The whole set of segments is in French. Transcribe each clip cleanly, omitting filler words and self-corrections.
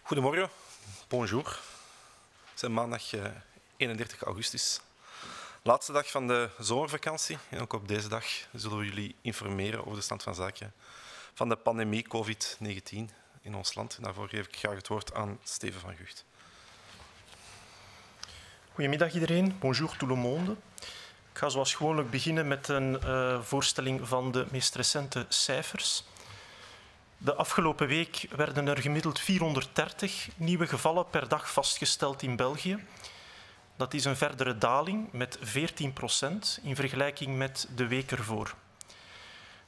Goedemorgen, bonjour. Het is maandag 31 augustus. Laatste dag van de zomervakantie. En ook op deze dag zullen we jullie informeren over de stand van zaken van de pandemie COVID-19 in ons land. En daarvoor geef ik graag het woord aan Steven van Gucht. Goedemiddag iedereen, bonjour tout le monde. Ik ga zoals gewoonlijk beginnen met een voorstelling van de meest recente cijfers. De afgelopen week werden er gemiddeld 430 nieuwe gevallen per dag vastgesteld in België. Dat is een verdere daling met 14% in vergelijking met de week ervoor.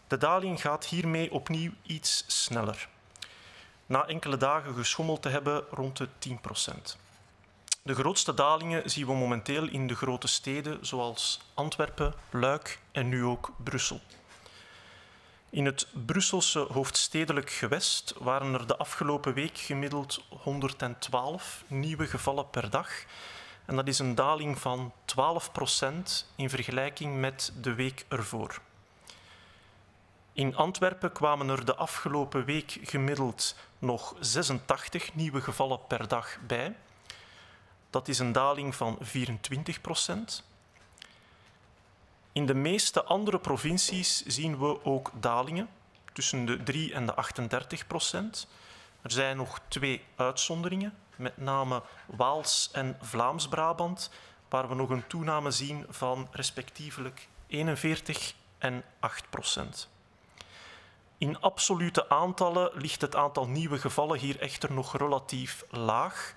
De daling gaat hiermee opnieuw iets sneller. Na enkele dagen geschommeld te hebben rond de 10%. De grootste dalingen zien we momenteel in de grote steden zoals Antwerpen, Luik en nu ook Brussel. In het Brusselse hoofdstedelijk gewest waren er de afgelopen week gemiddeld 112 nieuwe gevallen per dag. En dat is een daling van 12% in vergelijking met de week ervoor. In Antwerpen kwamen er de afgelopen week gemiddeld nog 86 nieuwe gevallen per dag bij. Dat is een daling van 24%. In de meeste andere provincies zien we ook dalingen tussen de 3 en de 38%. Er zijn nog 2 uitzonderingen, met name Waals en Vlaams-Brabant, waar we nog een toename zien van respectievelijk 41 en 8%. In absolute aantallen ligt het aantal nieuwe gevallen hier echter nog relatief laag,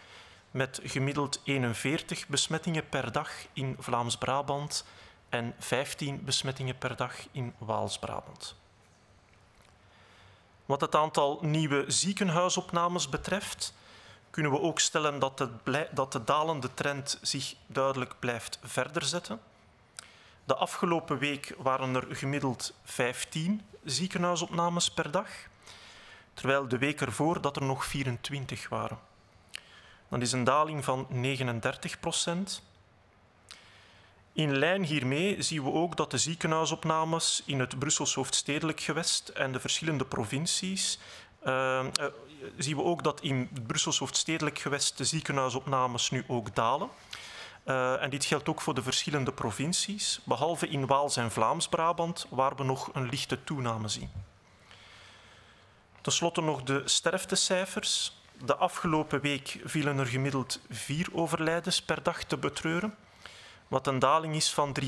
met gemiddeld 41 besmettingen per dag in Vlaams-Brabant en 15 besmettingen per dag in Waals-Brabant. Wat het aantal nieuwe ziekenhuisopnames betreft, kunnen we ook stellen dat de dalende trend zich duidelijk blijft verder zetten. De afgelopen week waren er gemiddeld 15 ziekenhuisopnames per dag, terwijl de week ervoor dat er nog 24 waren. Dat is een daling van 39%. In lijn hiermee zien we ook dat de ziekenhuisopnames in het Brussels hoofdstedelijk gewest en de verschillende provincies zien we ook dat in het Brussels hoofdstedelijk gewest de ziekenhuisopnames nu ook dalen. En dit geldt ook voor de verschillende provincies, behalve in Waals en Vlaams-Brabant, waar we nog een lichte toename zien. Ten slotte nog de sterftecijfers. De afgelopen week vielen er gemiddeld 4 overlijdens per dag te betreuren, wat een daling is van 53%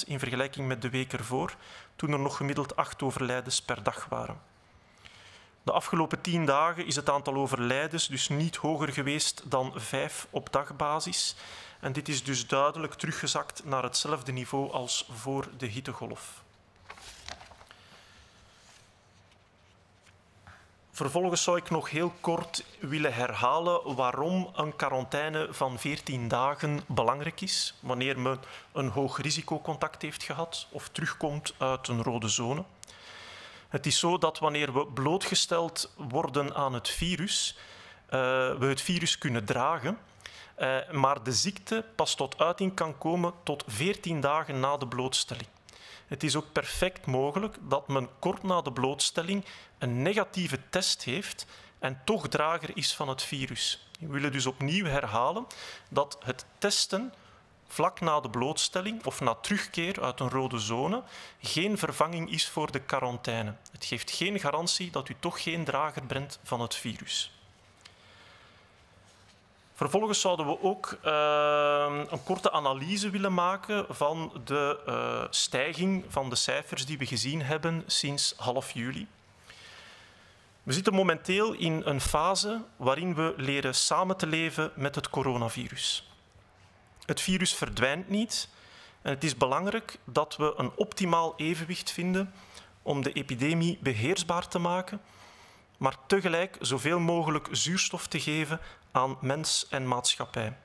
in vergelijking met de week ervoor, toen er nog gemiddeld 8 overlijdens per dag waren. De afgelopen 10 dagen is het aantal overlijdens dus niet hoger geweest dan 5 op dagbasis. En dit is dus duidelijk teruggezakt naar hetzelfde niveau als voor de hittegolf. Vervolgens zou ik nog heel kort willen herhalen waarom een quarantaine van 14 dagen belangrijk is wanneer men een hoog risicocontact heeft gehad of terugkomt uit een rode zone. Het is zo dat wanneer we blootgesteld worden aan het virus, we het virus kunnen dragen, maar de ziekte pas tot uiting kan komen tot 14 dagen na de blootstelling. Het is ook perfect mogelijk dat men kort na de blootstelling een negatieve test heeft en toch drager is van het virus. We willen dus opnieuw herhalen dat het testen vlak na de blootstelling of na terugkeer uit een rode zone geen vervanging is voor de quarantaine. Het geeft geen garantie dat u toch geen drager bent van het virus. Vervolgens zouden we ook een korte analyse willen maken van de stijging van de cijfers die we gezien hebben sinds half juli. We zitten momenteel in een fase waarin we leren samen te leven met het coronavirus. Het virus verdwijnt niet en het is belangrijk dat we een optimaal evenwicht vinden om de epidemie beheersbaar te maken, maar tegelijk zoveel mogelijk zuurstof te geven aan mens en maatschappij.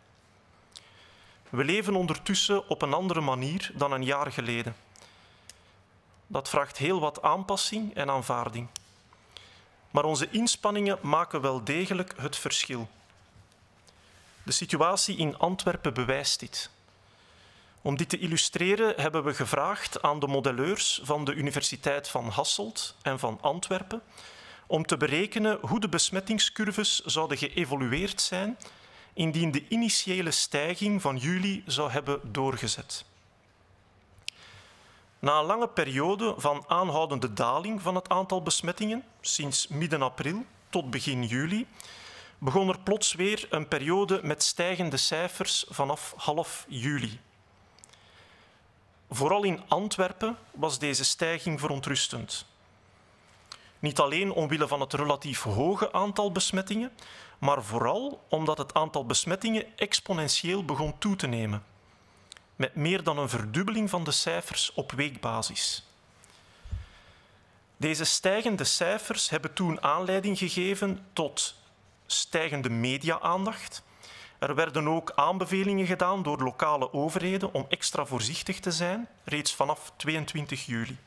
We leven ondertussen op een andere manier dan een jaar geleden. Dat vraagt heel wat aanpassing en aanvaarding. Maar onze inspanningen maken wel degelijk het verschil. De situatie in Antwerpen bewijst dit. Om dit te illustreren hebben we gevraagd aan de modelleurs van de Universiteit van Hasselt en van Antwerpen om te berekenen hoe de besmettingscurves zouden geëvolueerd zijn indien de initiële stijging van juli zou hebben doorgezet. Na een lange periode van aanhoudende daling van het aantal besmettingen, sinds midden april tot begin juli, begon er plots weer een periode met stijgende cijfers vanaf half juli. Vooral in Antwerpen was deze stijging verontrustend. Niet alleen omwille van het relatief hoge aantal besmettingen, maar vooral omdat het aantal besmettingen exponentieel begon toe te nemen, met meer dan een verdubbeling van de cijfers op weekbasis. Deze stijgende cijfers hebben toen aanleiding gegeven tot stijgende media-aandacht. Er werden ook aanbevelingen gedaan door lokale overheden om extra voorzichtig te zijn, reeds vanaf 22 juli.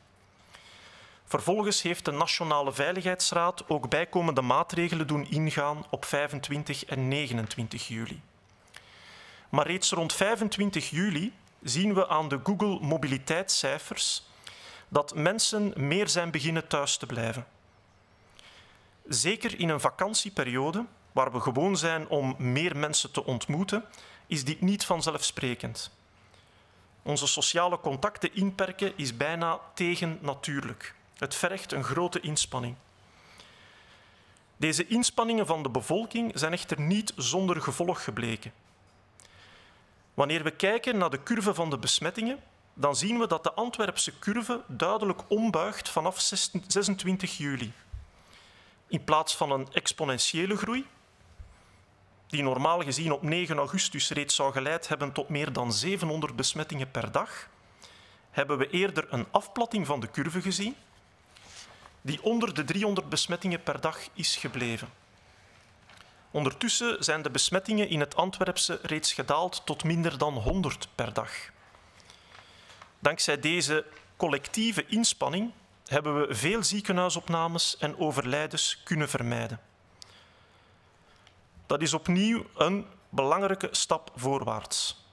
Vervolgens heeft de Nationale Veiligheidsraad ook bijkomende maatregelen doen ingaan op 25 en 29 juli. Maar reeds rond 25 juli zien we aan de Google mobiliteitscijfers dat mensen meer zijn beginnen thuis te blijven. Zeker in een vakantieperiode, waar we gewoon zijn om meer mensen te ontmoeten, is dit niet vanzelfsprekend. Onze sociale contacten inperken is bijna tegennatuurlijk. Het vergt een grote inspanning. Deze inspanningen van de bevolking zijn echter niet zonder gevolg gebleken. Wanneer we kijken naar de curve van de besmettingen, dan zien we dat de Antwerpse curve duidelijk ombuigt vanaf 26 juli. In plaats van een exponentiële groei, die normaal gezien op 9 augustus reeds zou geleid hebben tot meer dan 700 besmettingen per dag, hebben we eerder een afplatting van de curve gezien, die onder de 300 besmettingen per dag is gebleven. Ondertussen zijn de besmettingen in het Antwerpse reeds gedaald tot minder dan 100 per dag. Dankzij deze collectieve inspanning hebben we veel ziekenhuisopnames en overlijdens kunnen vermijden. Dat is opnieuw een belangrijke stap voorwaarts.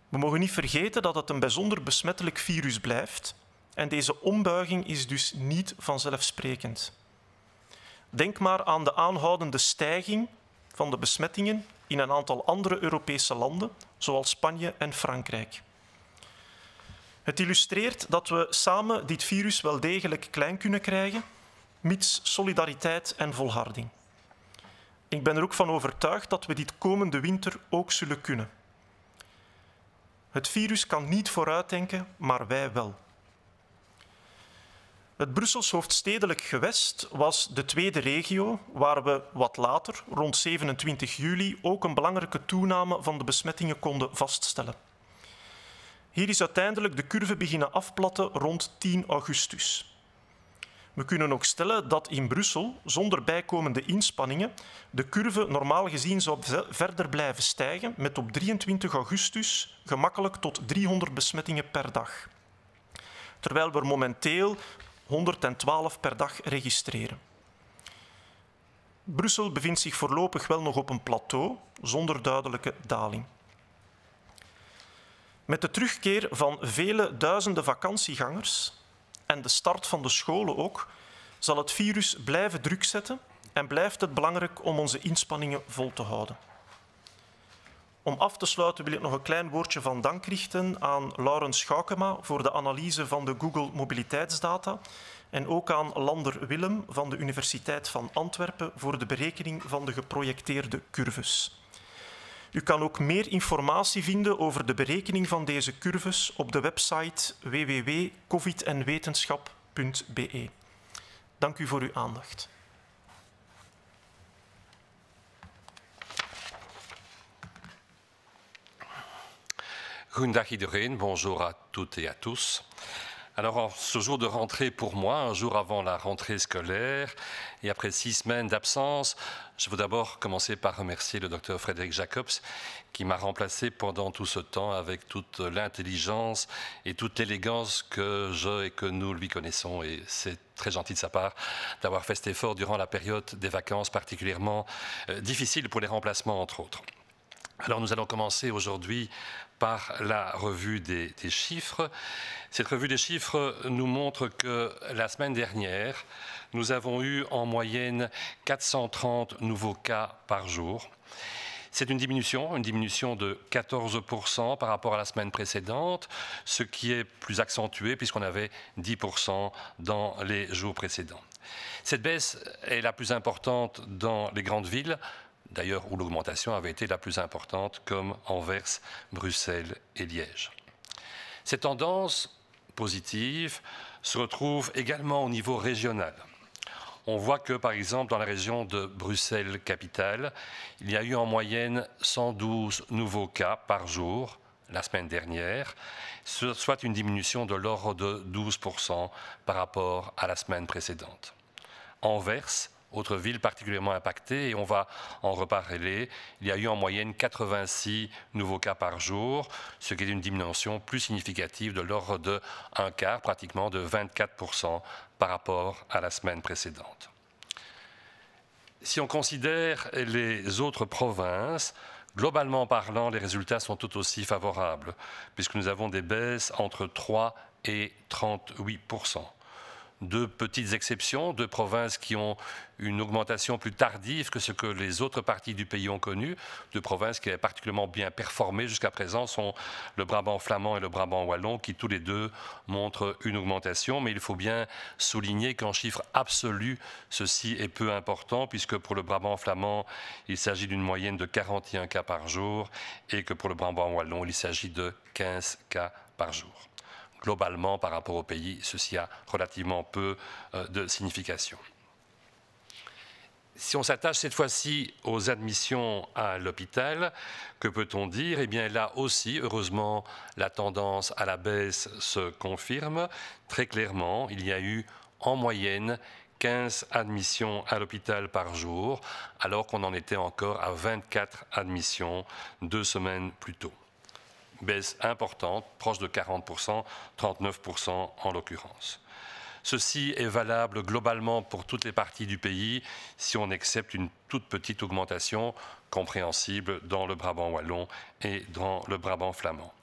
We mogen niet vergeten dat het een bijzonder besmettelijk virus blijft en deze ombuiging is dus niet vanzelfsprekend. Denk maar aan de aanhoudende stijging van de besmettingen in een aantal andere Europese landen, zoals Spanje en Frankrijk. Het illustreert dat we samen dit virus wel degelijk klein kunnen krijgen, mits solidariteit en volharding. Ik ben er ook van overtuigd dat we dit komende winter ook zullen kunnen. Het virus kan niet vooruitdenken, maar wij wel. Het Brussels hoofdstedelijk gewest was de tweede regio waar we wat later, rond 27 juli, ook een belangrijke toename van de besmettingen konden vaststellen. Hier is uiteindelijk de curve beginnen afplatten rond 10 augustus. We kunnen ook stellen dat in Brussel, zonder bijkomende inspanningen, de curve normaal gezien zou verder blijven stijgen met op 23 augustus gemakkelijk tot 300 besmettingen per dag. Terwijl we er momenteel 112 per dag registreren. Brussel bevindt zich voorlopig wel nog op een plateau, zonder duidelijke daling. Met de terugkeer van vele duizenden vakantiegangers en de start van de scholen ook, zal het virus blijven druk zetten en blijft het belangrijk om onze inspanningen vol te houden. Om af te sluiten wil ik nog een klein woordje van dank richten aan Laurens Schoukema voor de analyse van de Google mobiliteitsdata en ook aan Lander Willem van de Universiteit van Antwerpen voor de berekening van de geprojecteerde curves. U kan ook meer informatie vinden over de berekening van deze curves op de website www.covidenwetenschap.be. Dank u voor uw aandacht. Goedendag iedereen, bonjour à toutes et à tous. Alors, en ce jour de rentrée pour moi, un jour avant la rentrée scolaire et après 6 semaines d'absence, je veux d'abord commencer par remercier le docteur Frédéric Jacobs qui m'a remplacé pendant tout ce temps avec toute l'intelligence et toute l'élégance que je et que nous lui connaissons. Et c'est très gentil de sa part d'avoir fait cet effort durant la période des vacances particulièrement difficile pour les remplacements, entre autres. Alors nous allons commencer aujourd'hui par la revue des chiffres. Cette revue des chiffres nous montre que la semaine dernière, nous avons eu en moyenne 430 nouveaux cas par jour. C'est une diminution de 14% par rapport à la semaine précédente, ce qui est plus accentué puisqu'on avait 10% dans les jours précédents. Cette baisse est la plus importante dans les grandes villes, d'ailleurs où l'augmentation avait été la plus importante, comme Anvers, Bruxelles et Liège. Cette tendance positive se retrouve également au niveau régional. On voit que, par exemple, dans la région de Bruxelles-Capitale, il y a eu en moyenne 112 nouveaux cas par jour la semaine dernière, soit une diminution de l'ordre de 12% par rapport à la semaine précédente. Anvers, autre ville particulièrement impactée, et on va en reparler, il y a eu en moyenne 86 nouveaux cas par jour, ce qui est une diminution plus significative de l'ordre de un quart, pratiquement de 24% par rapport à la semaine précédente. Si on considère les autres provinces, globalement parlant, les résultats sont tout aussi favorables, puisque nous avons des baisses entre 3 et 38%. Deux petites exceptions, deux provinces qui ont une augmentation plus tardive que ce que les autres parties du pays ont connu. Deux provinces qui avaient particulièrement bien performé jusqu'à présent sont le Brabant flamand et le Brabant wallon, qui tous les deux montrent une augmentation. Mais il faut bien souligner qu'en chiffre absolu, ceci est peu important, puisque pour le Brabant flamand, il s'agit d'une moyenne de 41 cas par jour, et que pour le Brabant wallon, il s'agit de 15 cas par jour. Globalement, par rapport au pays, ceci a relativement peu de signification. Si on s'attache cette fois-ci aux admissions à l'hôpital, que peut-on dire? Eh bien là aussi, heureusement, la tendance à la baisse se confirme. Très clairement, il y a eu en moyenne 15 admissions à l'hôpital par jour, alors qu'on en était encore à 24 admissions 2 semaines plus tôt. Baisse importante, proche de 40%, 39% en l'occurrence. Ceci est valable globalement pour toutes les parties du pays, si on accepte une toute petite augmentation compréhensible dans le Brabant wallon et dans le Brabant flamand.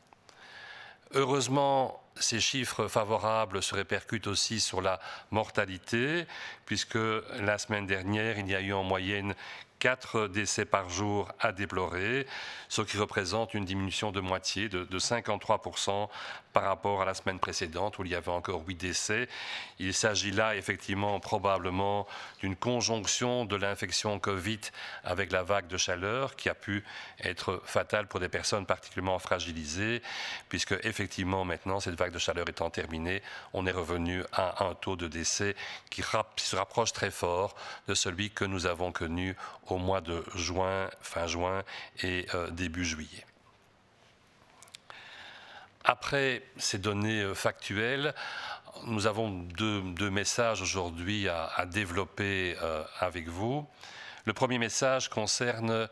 Heureusement, ces chiffres favorables se répercutent aussi sur la mortalité, puisque la semaine dernière, il y a eu en moyenne 4 décès par jour à déplorer, ce qui représente une diminution de moitié, de 53% par rapport à la semaine précédente où il y avait encore 8 décès. Il s'agit là effectivement probablement d'une conjonction de l'infection Covid avec la vague de chaleur qui a pu être fatale pour des personnes particulièrement fragilisées, puisque effectivement maintenant cette vague de chaleur étant terminée, on est revenu à un taux de décès qui se rapproche très fort de celui que nous avons connu au mois de juin, fin juin et début juillet. Après ces données factuelles, nous avons deux messages aujourd'hui à développer avec vous. Le premier message concerne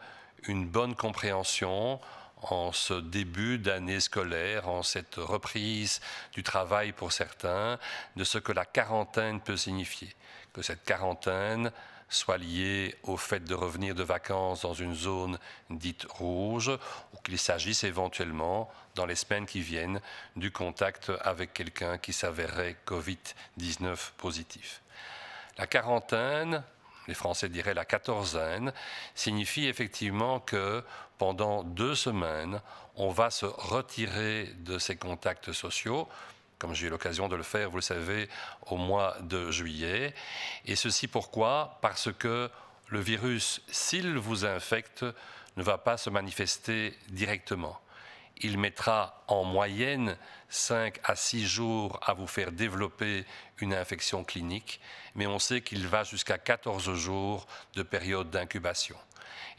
une bonne compréhension en ce début d'année scolaire, en cette reprise du travail pour certains, de ce que la quarantaine peut signifier. Que cette quarantaine soit lié au fait de revenir de vacances dans une zone dite rouge, ou qu'il s'agisse éventuellement, dans les semaines qui viennent, du contact avec quelqu'un qui s'avérerait Covid-19 positif. La quarantaine, les Français diraient la quatorzaine, signifie effectivement que pendant 2 semaines, on va se retirer de ces contacts sociaux, comme j'ai eu l'occasion de le faire, vous le savez, au mois de juillet. Et ceci pourquoi? Parce que le virus, s'il vous infecte, ne va pas se manifester directement. Il mettra en moyenne 5 à 6 jours à vous faire développer une infection clinique, mais on sait qu'il va jusqu'à 14 jours de période d'incubation.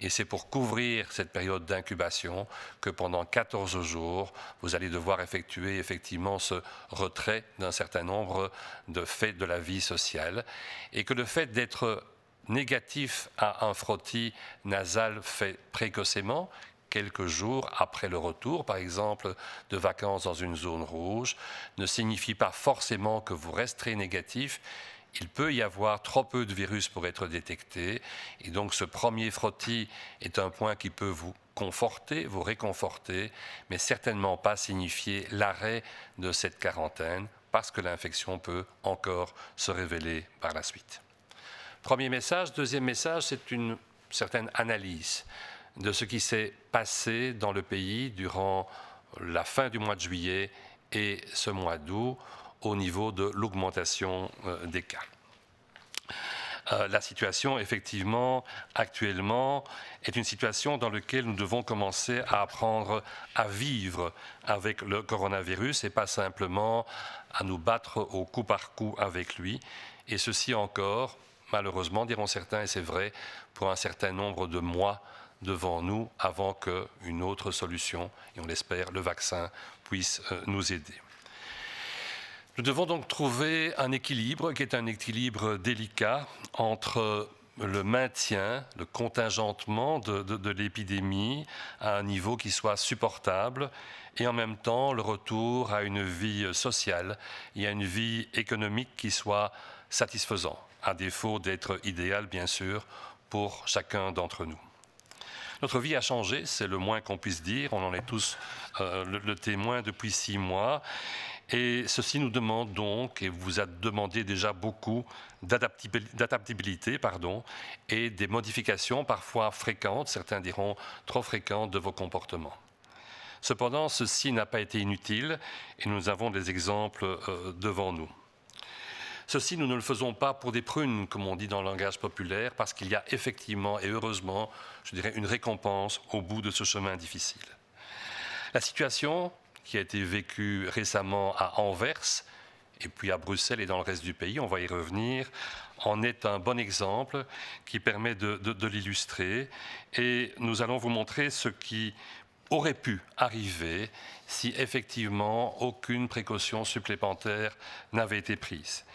Et c'est pour couvrir cette période d'incubation que pendant 14 jours, vous allez devoir effectuer effectivement ce retrait d'un certain nombre de faits de la vie sociale. Et que le fait d'être négatif à un frottis nasal fait précocement, quelques jours après le retour, par exemple, de vacances dans une zone rouge, ne signifie pas forcément que vous resterez négatif. il peut y avoir trop peu de virus pour être détecté. Et donc ce premier frottis est un point qui peut vous conforter, vous réconforter, mais certainement pas signifier l'arrêt de cette quarantaine parce que l'infection peut encore se révéler par la suite. Premier message. Deuxième message, c'est une certaine analyse de ce qui s'est passé dans le pays durant la fin du mois de juillet et ce mois d'août au niveau de l'augmentation des cas. La situation, effectivement, actuellement, est une situation dans laquelle nous devons commencer à apprendre à vivre avec le coronavirus et pas simplement à nous battre au coup par coup avec lui. Et ceci encore, malheureusement, diront certains, et c'est vrai, pour un certain nombre de mois devant nous avant qu'une autre solution, et on l'espère, le vaccin, puisse nous aider. Nous devons donc trouver un équilibre qui est un équilibre délicat entre le maintien, le contingentement de l'épidémie à un niveau qui soit supportable et en même temps le retour à une vie sociale et à une vie économique qui soit satisfaisant, à défaut d'être idéal bien sûr pour chacun d'entre nous. Notre vie a changé, c'est le moins qu'on puisse dire, on en est tous le témoin depuis 6 mois. Et ceci nous demande donc, et vous a demandé déjà beaucoup, d'adaptabilité et des modifications parfois fréquentes, certains diront trop fréquentes, de vos comportements. Cependant, ceci n'a pas été inutile et nous avons des exemples devant nous. Ceci, nous ne le faisons pas pour des prunes, comme on dit dans le langage populaire, parce qu'il y a effectivement et heureusement, je dirais, une récompense au bout de ce chemin difficile. La situation qui a été vécue récemment à Anvers, et puis à Bruxelles et dans le reste du pays, on va y revenir, en est un bon exemple qui permet de l'illustrer. Et nous allons vous montrer ce qui aurait pu arriver si effectivement aucune précaution supplémentaire n'avait été prise.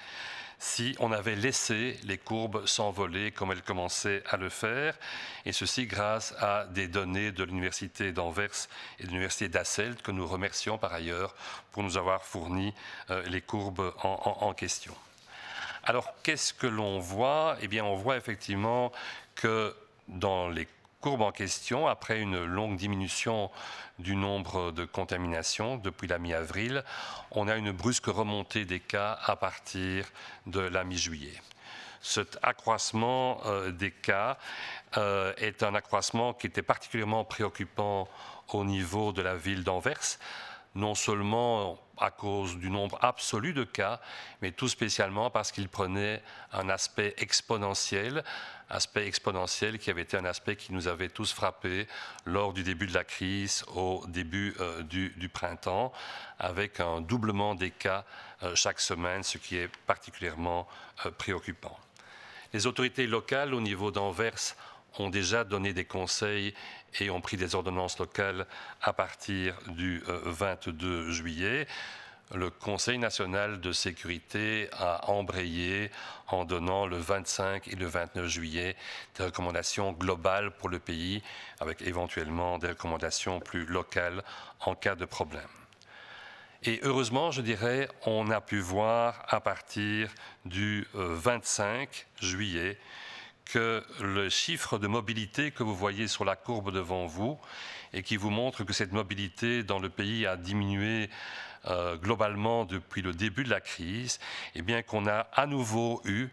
Si on avait laissé les courbes s'envoler comme elles commençaient à le faire, et ceci grâce à des données de l'Université d'Anvers et de l'Université d'Asselt, que nous remercions par ailleurs pour nous avoir fourni les courbes en question. Alors, qu'est-ce que l'on voit? Eh bien, on voit effectivement que dans les courbes en question, après une longue diminution du nombre de contaminations depuis la mi-avril, on a une brusque remontée des cas à partir de la mi-juillet. Cet accroissement des cas est un accroissement qui était particulièrement préoccupant au niveau de la ville d'Anvers, non seulement à cause du nombre absolu de cas, mais tout spécialement parce qu'il prenait un aspect exponentiel qui avait été un aspect qui nous avait tous frappés lors du début de la crise, au début du printemps, avec un doublement des cas chaque semaine, ce qui est particulièrement préoccupant. Les autorités locales au niveau d'Anvers ont déjà donné des conseils et ont pris des ordonnances locales à partir du 22 juillet. Le Conseil national de sécurité a embrayé en donnant le 25 et le 29 juillet des recommandations globales pour le pays, avec éventuellement des recommandations plus locales en cas de problème. Et heureusement, je dirais, on a pu voir à partir du 25 juillet que le chiffre de mobilité que vous voyez sur la courbe devant vous et qui vous montre que cette mobilité dans le pays a diminué globalement depuis le début de la crise, et bien qu'on a à nouveau eu,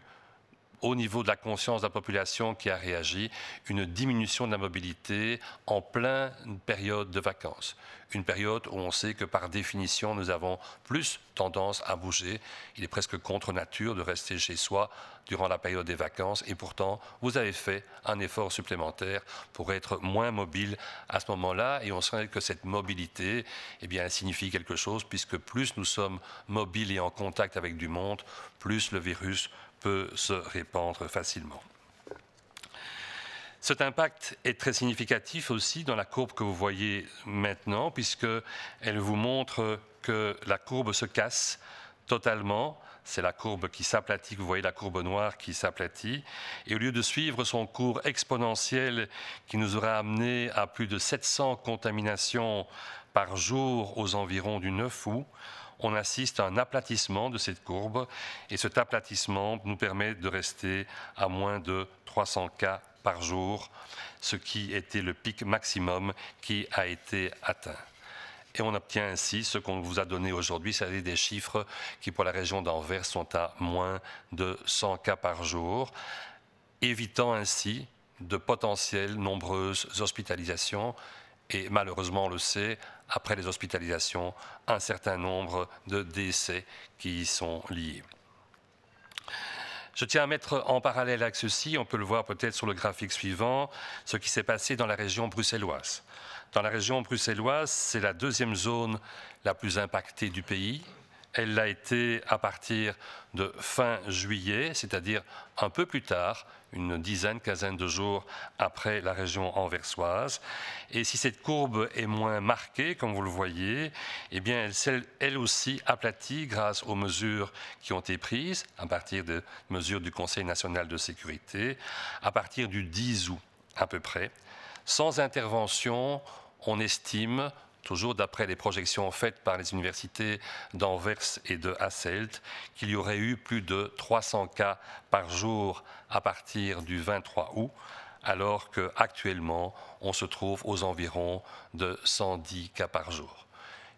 au niveau de la conscience de la population qui a réagi, une diminution de la mobilité en pleine période de vacances. Une période où on sait que par définition, nous avons plus tendance à bouger. Il est presque contre nature de rester chez soi durant la période des vacances. Et pourtant, vous avez fait un effort supplémentaire pour être moins mobile à ce moment-là. Et on sait que cette mobilité, eh bien, elle signifie quelque chose, puisque plus nous sommes mobiles et en contact avec du monde, plus le virus peut se répandre facilement. Cet impact est très significatif aussi dans la courbe que vous voyez maintenant, puisqu'elle vous montre que la courbe se casse totalement. C'est la courbe qui s'aplatit, vous voyez la courbe noire qui s'aplatit. Et au lieu de suivre son cours exponentiel qui nous aurait amené à plus de 700 contaminations par jour aux environs du 9 août, on assiste à un aplatissement de cette courbe et cet aplatissement nous permet de rester à moins de 300 cas par jour, ce qui était le pic maximum qui a été atteint. Et on obtient ainsi ce qu'on vous a donné aujourd'hui, c'est-à-dire des chiffres qui pour la région d'Anvers sont à moins de 100 cas par jour, évitant ainsi de potentielles nombreuses hospitalisations. Et malheureusement, on le sait, après les hospitalisations, un certain nombre de décès qui y sont liés. Je tiens à mettre en parallèle avec ceci, on peut le voir peut-être sur le graphique suivant, ce qui s'est passé dans la région bruxelloise. Dans la région bruxelloise, c'est la deuxième zone la plus impactée du pays. Elle l'a été à partir de fin juillet, c'est-à-dire un peu plus tard, une dizaine, quinzaine de jours après la région anversoise. Et si cette courbe est moins marquée, comme vous le voyez, eh bien elle aussi aplatie grâce aux mesures qui ont été prises, à partir de mesures du Conseil national de sécurité, à partir du 10 août à peu près. Sans intervention, on estime, toujours d'après les projections faites par les universités d'Anvers et de Hasselt, qu'il y aurait eu plus de 300 cas par jour à partir du 23 août, alors qu'actuellement, on se trouve aux environs de 110 cas par jour.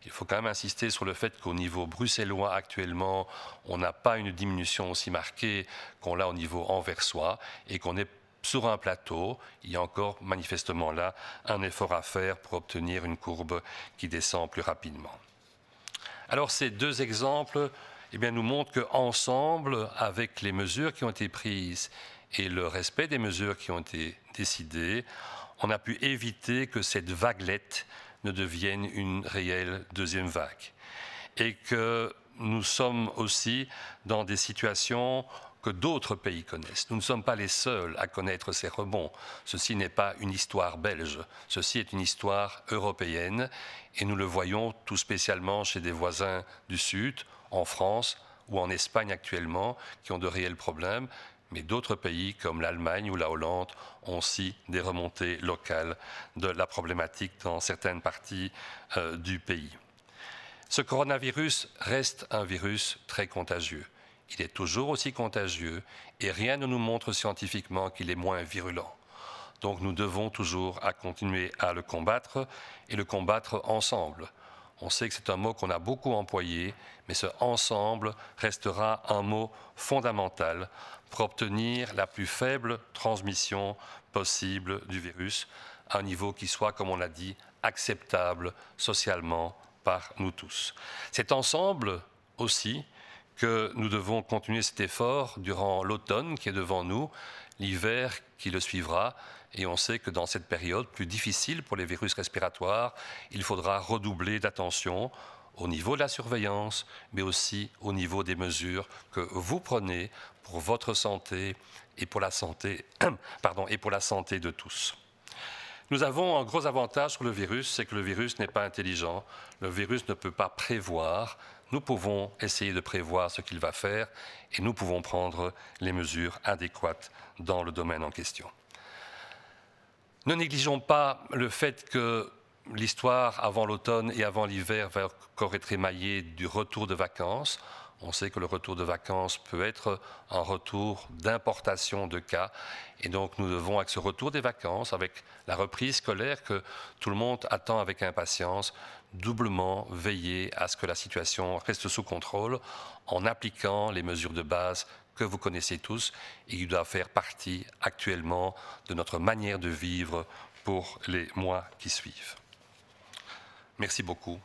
Il faut quand même insister sur le fait qu'au niveau bruxellois actuellement, on n'a pas une diminution aussi marquée qu'on l'a au niveau anversois et qu'on est sur un plateau. Il y a encore manifestement là un effort à faire pour obtenir une courbe qui descend plus rapidement. Alors ces deux exemples nous montrent qu'ensemble, avec les mesures qui ont été prises et le respect des mesures qui ont été décidées, on a pu éviter que cette vaguelette ne devienne une réelle deuxième vague. Et que nous sommes aussi dans des situations que d'autres pays connaissent. Nous ne sommes pas les seuls à connaître ces rebonds. Ceci n'est pas une histoire belge, ceci est une histoire européenne et nous le voyons tout spécialement chez des voisins du Sud, en France ou en Espagne actuellement, qui ont de réels problèmes, mais d'autres pays comme l'Allemagne ou la Hollande ont aussi des remontées locales de la problématique dans certaines parties du pays. Ce coronavirus reste un virus très contagieux. Il est toujours aussi contagieux et rien ne nous montre scientifiquement qu'il est moins virulent. Donc nous devons toujours continuer à le combattre et le combattre ensemble. On sait que c'est un mot qu'on a beaucoup employé, mais ce « ensemble » restera un mot fondamental pour obtenir la plus faible transmission possible du virus à un niveau qui soit, comme on l'a dit, acceptable socialement par nous tous. C'est ensemble aussi que nous devons continuer cet effort durant l'automne qui est devant nous, l'hiver qui le suivra, et on sait que dans cette période plus difficile pour les virus respiratoires, il faudra redoubler d'attention au niveau de la surveillance, mais aussi au niveau des mesures que vous prenez pour votre santé et pour la santé, et pour la santé de tous. Nous avons un gros avantage sur le virus, c'est que le virus n'est pas intelligent, le virus ne peut pas prévoir. Nous pouvons essayer de prévoir ce qu'il va faire et nous pouvons prendre les mesures adéquates dans le domaine en question. Ne négligeons pas le fait que l'histoire avant l'automne et avant l'hiver va encore être émaillée du retour de vacances. On sait que le retour de vacances peut être un retour d'importation de cas. Et donc nous devons, avec ce retour des vacances, avec la reprise scolaire que tout le monde attend avec impatience, doublement veiller à ce que la situation reste sous contrôle en appliquant les mesures de base que vous connaissez tous et qui doivent faire partie actuellement de notre manière de vivre pour les mois qui suivent. Merci beaucoup.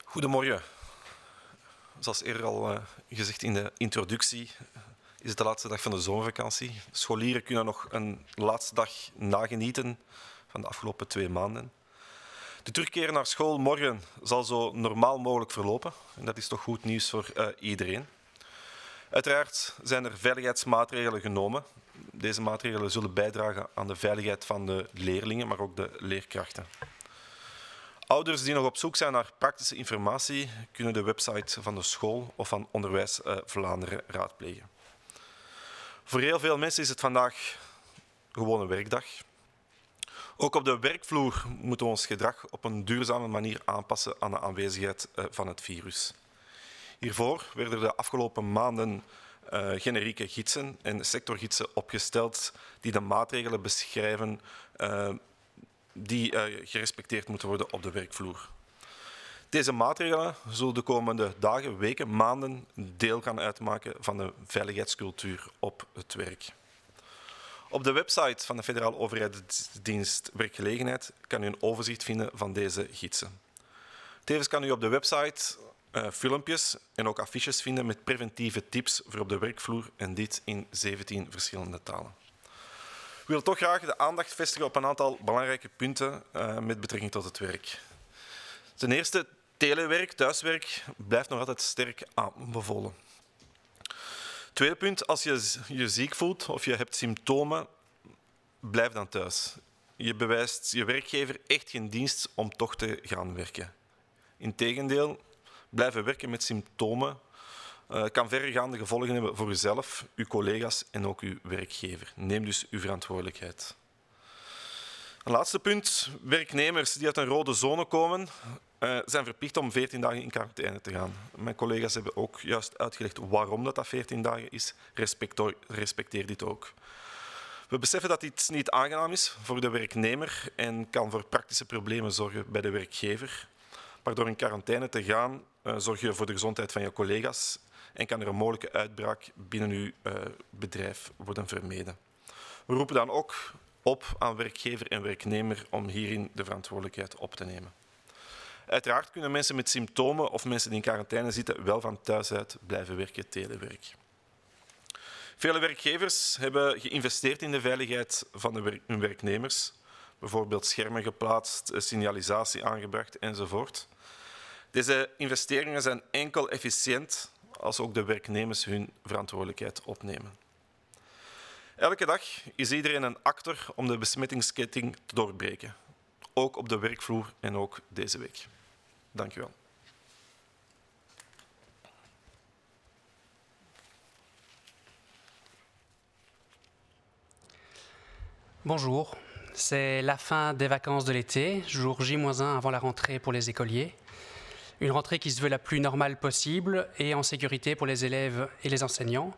Goedemorgen. Zoals eerder al gezegd in de introductie is het de laatste dag van de zomervakantie. Scholieren kunnen nog een laatste dag nagenieten van de afgelopen 2 maanden. De terugkeer naar school morgen zal zo normaal mogelijk verlopen. En dat is toch goed nieuws voor iedereen. Uiteraard zijn er veiligheidsmaatregelen genomen. Deze maatregelen zullen bijdragen aan de veiligheid van de leerlingen, maar ook de leerkrachten. Ouders die nog op zoek zijn naar praktische informatie kunnen de website van de school of van Onderwijs Vlaanderen raadplegen. Voor heel veel mensen is het vandaag gewoon een werkdag. Ook op de werkvloer moeten we ons gedrag op een duurzame manier aanpassen aan de aanwezigheid van het virus. Hiervoor werden de afgelopen maanden generieke gidsen en sectorgidsen opgesteld die de maatregelen beschrijven die gerespecteerd moeten worden op de werkvloer. Deze maatregelen zullen de komende dagen, weken, maanden deel gaan uitmaken van de veiligheidscultuur op het werk. Op de website van de Federale Overheidsdienst Werkgelegenheid kan u een overzicht vinden van deze gidsen. Tevens kan u op de website filmpjes en ook affiches vinden met preventieve tips voor op de werkvloer en dit in 17 verschillende talen. Ik wil toch graag de aandacht vestigen op een aantal belangrijke punten met betrekking tot het werk. Ten eerste, telewerk, thuiswerk blijft nog altijd sterk aanbevolen. Tweede punt, als je je ziek voelt of je hebt symptomen, blijf dan thuis. Je bewijst je werkgever echt geen dienst om toch te gaan werken. Integendeel, blijven werken met symptomen kan verregaande gevolgen hebben voor uzelf, uw collega's en ook uw werkgever. Neem dus uw verantwoordelijkheid. Een laatste punt, werknemers die uit een rode zone komen, zijn verplicht om 14 dagen in quarantaine te gaan. Mijn collega's hebben ook juist uitgelegd waarom dat 14 dagen is. Respecteer dit ook. We beseffen dat dit niet aangenaam is voor de werknemer en kan voor praktische problemen zorgen bij de werkgever. Maar door in quarantaine te gaan, zorg je voor de gezondheid van je collega's en kan er een mogelijke uitbraak binnen uw bedrijf worden vermeden. We roepen dan ook op aan werkgever en werknemer om hierin de verantwoordelijkheid op te nemen. Uiteraard kunnen mensen met symptomen of mensen die in quarantaine zitten wel van thuis uit blijven werken, telewerk. Vele werkgevers hebben geïnvesteerd in de veiligheid van hun werknemers, bijvoorbeeld schermen geplaatst, signalisatie aangebracht enzovoort. Deze investeringen zijn enkel efficiënt als ook de werknemers hun verantwoordelijkheid opnemen. Elke dag is iedereen een actor om de besmettingsketting te doorbreken. Ook op de werkvloer en ook deze week. Dank u wel. Bonjour, c'est la fin des vacances de l'été, jour J-1 avant la rentrée pour les écoliers. Une rentrée qui se veut la plus normale possible et en sécurité pour les élèves et les enseignants.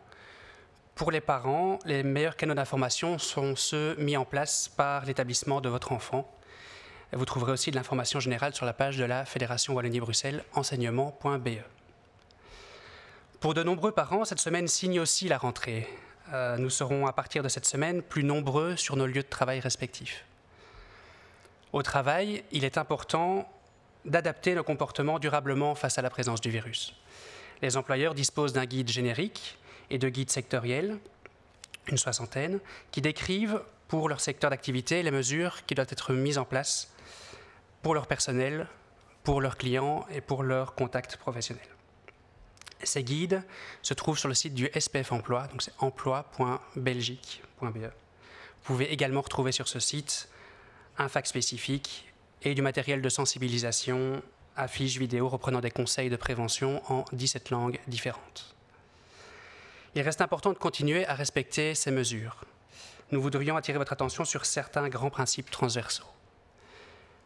Pour les parents, les meilleurs canaux d'information sont ceux mis en place par l'établissement de votre enfant. Vous trouverez aussi de l'information générale sur la page de la Fédération Wallonie-Bruxelles, enseignement.be. Pour de nombreux parents, cette semaine signe aussi la rentrée. Nous serons à partir de cette semaine plus nombreux sur nos lieux de travail respectifs. Au travail, il est important d'adapter nos comportements durablement face à la présence du virus. Les employeurs disposent d'un guide générique et de guides sectoriels, une soixantaine, qui décrivent pour leur secteur d'activité les mesures qui doivent être mises en place pour leur personnel, pour leurs clients et pour leurs contacts professionnels. Ces guides se trouvent sur le site du SPF Emploi, donc c'est emploi.belgique.be. Vous pouvez également retrouver sur ce site un fac spécifique et du matériel de sensibilisation, affiches, vidéos reprenant des conseils de prévention en 17 langues différentes. Il reste important de continuer à respecter ces mesures. Nous voudrions attirer votre attention sur certains grands principes transversaux.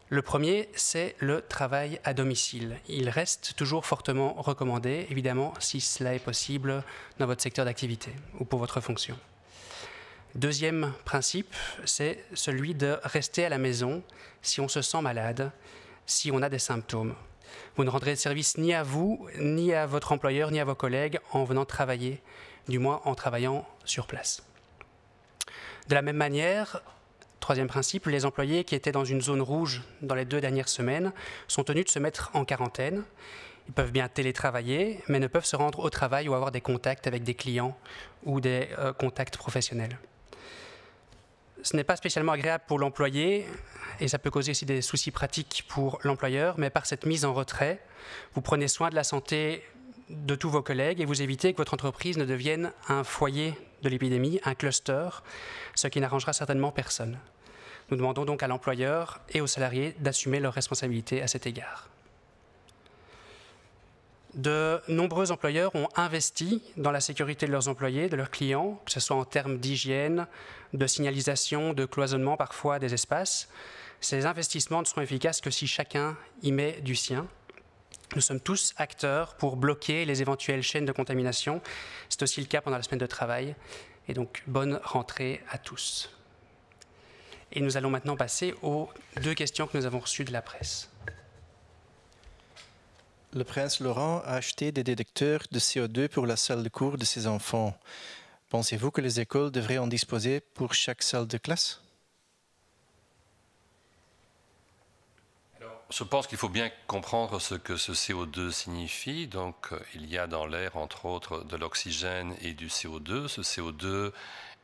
Le premier, c'est le travail à domicile. Il reste toujours fortement recommandé, évidemment, si cela est possible dans votre secteur d'activité ou pour votre fonction. Deuxième principe, c'est celui de rester à la maison si on se sent malade, si on a des symptômes. Vous ne rendrez service ni à vous, ni à votre employeur, ni à vos collègues en venant travailler, du moins en travaillant sur place. De la même manière, troisième principe, les employés qui étaient dans une zone rouge dans les 2 dernières semaines sont tenus de se mettre en quarantaine. Ils peuvent bien télétravailler, mais ne peuvent se rendre au travail ou avoir des contacts avec des clients ou des contacts professionnels. Ce n'est pas spécialement agréable pour l'employé et ça peut causer aussi des soucis pratiques pour l'employeur, mais par cette mise en retrait, vous prenez soin de la santé de tous vos collègues et vous évitez que votre entreprise ne devienne un foyer de l'épidémie, un cluster, ce qui n'arrangera certainement personne. Nous demandons donc à l'employeur et aux salariés d'assumer leurs responsabilités à cet égard. De nombreux employeurs ont investi dans la sécurité de leurs employés, de leurs clients, que ce soit en termes d'hygiène, de signalisation, de cloisonnement parfois des espaces. Ces investissements ne seront efficaces que si chacun y met du sien. Nous sommes tous acteurs pour bloquer les éventuelles chaînes de contamination. C'est aussi le cas pendant la semaine de travail. Et donc, bonne rentrée à tous. Et nous allons maintenant passer aux 2 questions que nous avons reçues de la presse. Le prince Laurent a acheté des détecteurs de CO2 pour la salle de cours de ses enfants. Pensez-vous que les écoles devraient en disposer pour chaque salle de classe? Je pense qu'il faut bien comprendre ce que ce CO2 signifie. Donc, il y a dans l'air, entre autres, de l'oxygène et du CO2. Ce CO2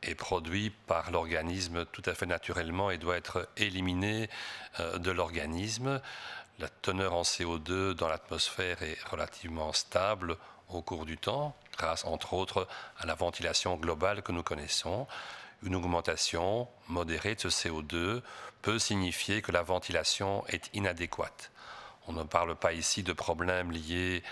est produit par l'organisme tout à fait naturellement et doit être éliminé de l'organisme. La teneur en CO2 dans l'atmosphère est relativement stable au cours du temps, grâce entre autres à la ventilation globale que nous connaissons. Une augmentation modérée de ce CO2 peut signifier que la ventilation est inadéquate. On ne parle pas ici de problèmes liés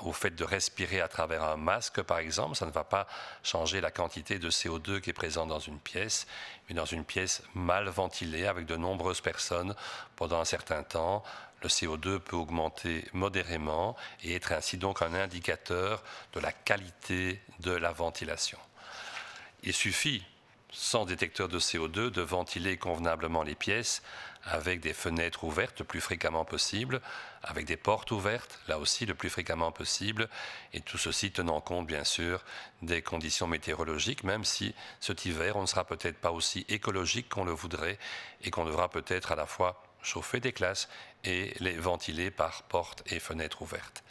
au fait de respirer à travers un masque, par exemple. Ça ne va pas changer la quantité de CO2 qui est présente dans une pièce, mais dans une pièce mal ventilée avec de nombreuses personnes pendant un certain temps, le CO2 peut augmenter modérément et être ainsi donc un indicateur de la qualité de la ventilation. Il suffit, sans détecteur de CO2, de ventiler convenablement les pièces avec des fenêtres ouvertes le plus fréquemment possible, avec des portes ouvertes, là aussi le plus fréquemment possible, et tout ceci tenant compte bien sûr des conditions météorologiques, même si cet hiver on ne sera peut-être pas aussi écologique qu'on le voudrait et qu'on devra peut-être à la fois chauffer des classes et les ventiler par portes et fenêtres ouvertes.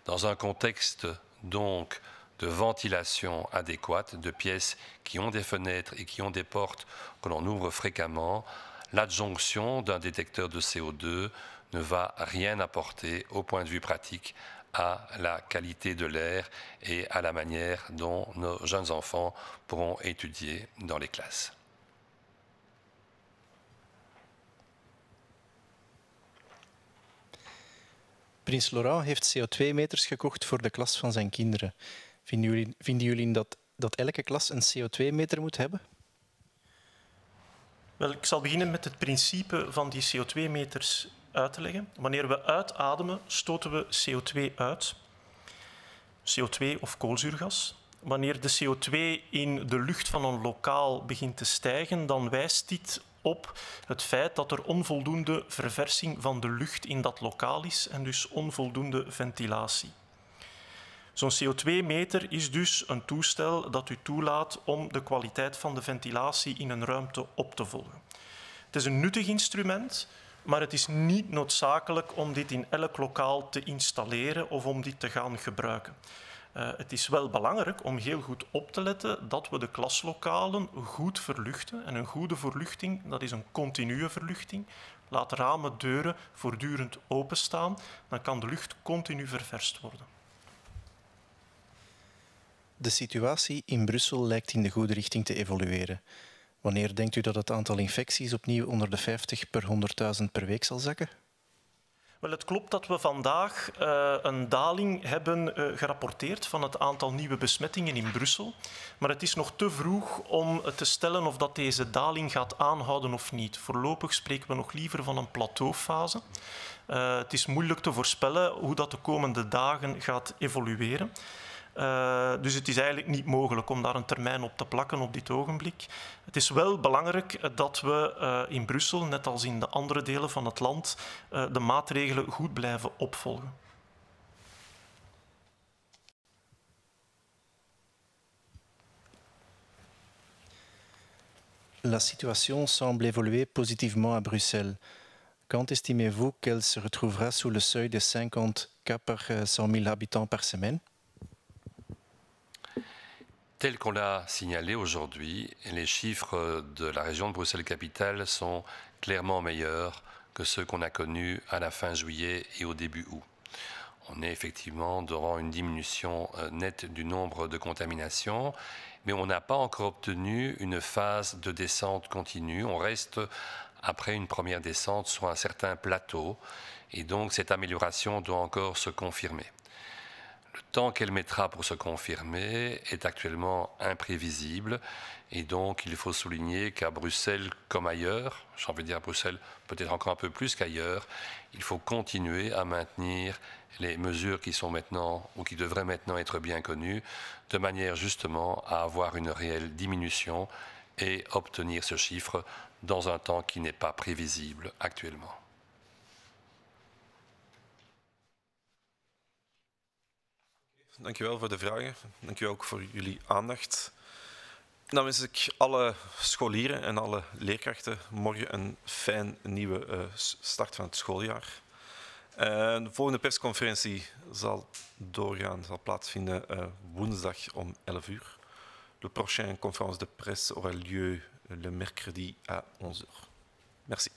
Dans un contexte donc de ventilation adéquate, de pièces qui ont des fenêtres et qui ont des portes que l'on ouvre fréquemment, l'adjonction d'un détecteur de CO2 ne va rien apporter au point de vue pratique à la qualité de l'air et à la manière dont nos jeunes enfants pourront étudier dans les classes. Prins Laurent heeft CO2-meters gekocht voor de klas van zijn kinderen. Vinden jullie dat elke klas een CO2-meter moet hebben? Wel, ik zal beginnen met het principe van die CO2-meters uit te leggen. Wanneer we uitademen, stoten we CO2 uit. CO2 of koolzuurgas. Wanneer de CO2 in de lucht van een lokaal begint te stijgen, dan wijst dit op het feit dat er onvoldoende verversing van de lucht in dat lokaal is en dus onvoldoende ventilatie. Zo'n CO2-meter is dus een toestel dat u toelaat om de kwaliteit van de ventilatie in een ruimte op te volgen. Het is een nuttig instrument, maar het is niet noodzakelijk om dit in elk lokaal te installeren of om dit te gaan gebruiken. Het is wel belangrijk om heel goed op te letten dat we de klaslokalen goed verluchten. En een goede verluchting, dat is een continue verluchting. Laat ramen, deuren voortdurend openstaan, dan kan de lucht continu ververst worden. De situatie in Brussel lijkt in de goede richting te evolueren. Wanneer denkt u dat het aantal infecties opnieuw onder de 50 per 100.000 per week zal zakken? Wel, het klopt dat we vandaag een daling hebben gerapporteerd van het aantal nieuwe besmettingen in Brussel. Maar het is nog te vroeg om te stellen of dat deze daling gaat aanhouden of niet. Voorlopig spreken we nog liever van een plateaufase. Het is moeilijk te voorspellen hoe dat de komende dagen gaat evolueren. Dus het is eigenlijk niet mogelijk om daar een termijn op te plakken op dit ogenblik. Het is wel belangrijk dat we in Brussel, net als in de andere delen van het land, de maatregelen goed blijven opvolgen. La situation semble évoluer positivement à Bruxelles. Quand estimez-vous qu'elle se retrouvera sous le seuil de 50 cas per 100 000 habitants par semaine? Tel qu'on l'a signalé aujourd'hui, les chiffres de la région de Bruxelles-Capitale sont clairement meilleurs que ceux qu'on a connus à la fin juillet et au début août. On est effectivement devant une diminution nette du nombre de contaminations, mais on n'a pas encore obtenu une phase de descente continue. On reste, après une première descente, sur un certain plateau, et donc cette amélioration doit encore se confirmer. Le temps qu'elle mettra pour se confirmer est actuellement imprévisible et donc il faut souligner qu'à Bruxelles comme ailleurs, j'ai envie de dire à Bruxelles peut-être encore un peu plus qu'ailleurs, il faut continuer à maintenir les mesures qui sont maintenant ou qui devraient maintenant être bien connues de manière justement à avoir une réelle diminution et obtenir ce chiffre dans un temps qui n'est pas prévisible actuellement. Dank u wel voor de vragen. Dank u ook voor jullie aandacht. Dan wens ik alle scholieren en alle leerkrachten morgen een fijn nieuwe start van het schooljaar. De volgende persconferentie zal plaatsvinden woensdag om 11 uur. Le prochaine conférence de presse aura lieu le mercredi à 11 heures. Merci.